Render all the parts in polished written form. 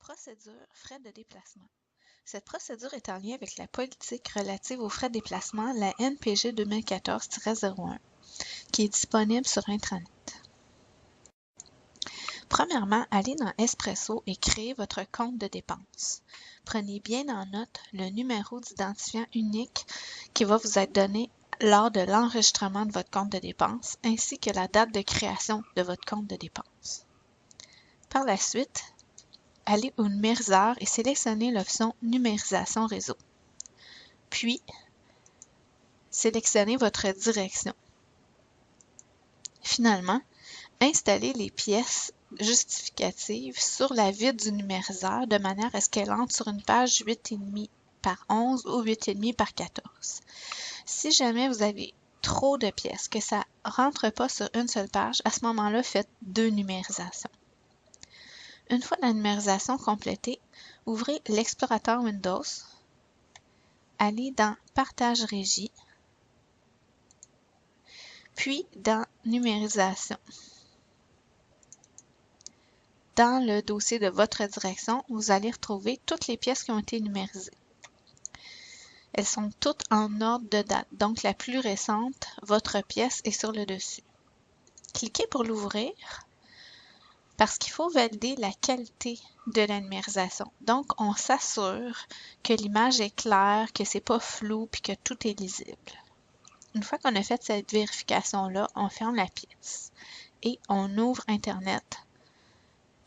Procédure frais de déplacement. Cette procédure est en lien avec la politique relative aux frais de déplacement, la NPG 2014-01, qui est disponible sur Intranet. Premièrement, allez dans Espresso et créez votre compte de dépenses. Prenez bien en note le numéro d'identifiant unique qui va vous être donné lors de l'enregistrement de votre compte de dépenses, ainsi que la date de création de votre compte de dépenses. Par la suite, allez au numériseur et sélectionnez l'option Numérisation réseau. Puis, sélectionnez votre direction. Finalement, installez les pièces justificatives sur la vide du numériseur de manière à ce qu'elle entre sur une page 8,5 par 11 ou 8,5 par 14. Si jamais vous avez trop de pièces, que ça ne rentre pas sur une seule page, à ce moment-là, faites 2 numérisations. Une fois la numérisation complétée, ouvrez l'explorateur Windows, allez dans Partage régie, puis dans Numérisation. Dans le dossier de votre direction, vous allez retrouver toutes les pièces qui ont été numérisées. Elles sont toutes en ordre de date, donc la plus récente, votre pièce, est sur le dessus. Cliquez pour l'ouvrir parce qu'il faut valider la qualité de la numérisation. Donc, on s'assure que l'image est claire, que c'est pas flou puis que tout est lisible. Une fois qu'on a fait cette vérification-là, on ferme la pièce et on ouvre Internet,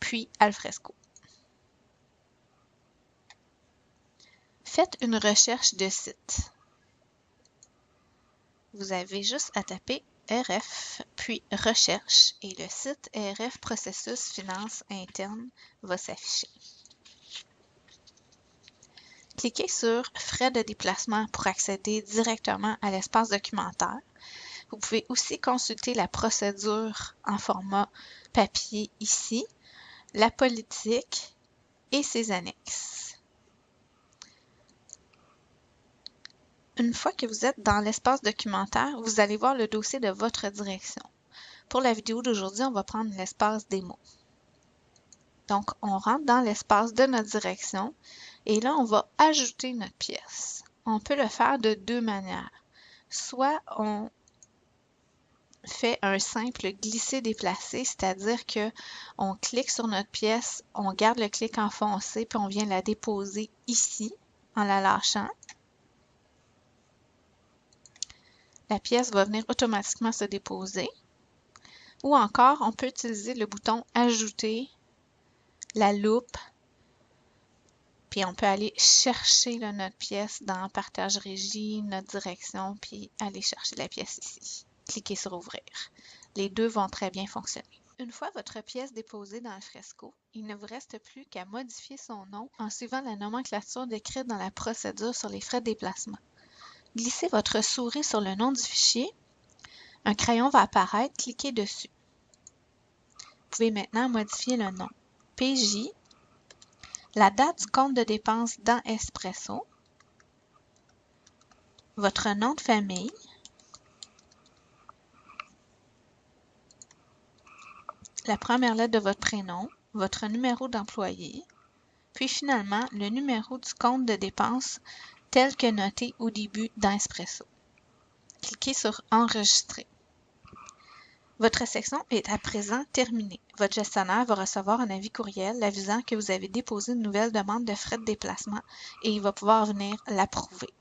puis Alfresco. Faites une recherche de site. Vous avez juste à taper RF, puis Recherche, et le site RF Processus Finance Interne va s'afficher. Cliquez sur Frais de déplacement pour accéder directement à l'espace documentaire. Vous pouvez aussi consulter la procédure en format papier ici, la politique et ses annexes. Une fois que vous êtes dans l'espace documentaire, vous allez voir le dossier de votre direction. Pour la vidéo d'aujourd'hui, on va prendre l'espace démo. Donc, on rentre dans l'espace de notre direction et là, on va ajouter notre pièce. On peut le faire de deux manières. Soit on fait un simple glisser-déplacer, c'est-à-dire que on clique sur notre pièce, on garde le clic enfoncé, puis on vient la déposer ici en la lâchant. La pièce va venir automatiquement se déposer. Ou encore, on peut utiliser le bouton « Ajouter », la loupe, puis on peut aller chercher notre pièce dans « Partage régie », notre direction, puis aller chercher la pièce ici. Cliquez sur « Ouvrir ». Les deux vont très bien fonctionner. Une fois votre pièce déposée dans Alfresco, il ne vous reste plus qu'à modifier son nom en suivant la nomenclature décrite dans la procédure sur les frais de déplacement. Glissez votre souris sur le nom du fichier. Un crayon va apparaître, cliquez dessus. Vous pouvez maintenant modifier le nom. PJ, la date du compte de dépenses dans Espresso, votre nom de famille, la première lettre de votre prénom, votre numéro d'employé, puis finalement le numéro du compte de dépenses tel que noté au début dans Espresso. Cliquez sur Enregistrer. Votre section est à présent terminée. Votre gestionnaire va recevoir un avis courriel l'avisant que vous avez déposé une nouvelle demande de frais de déplacement et il va pouvoir venir l'approuver.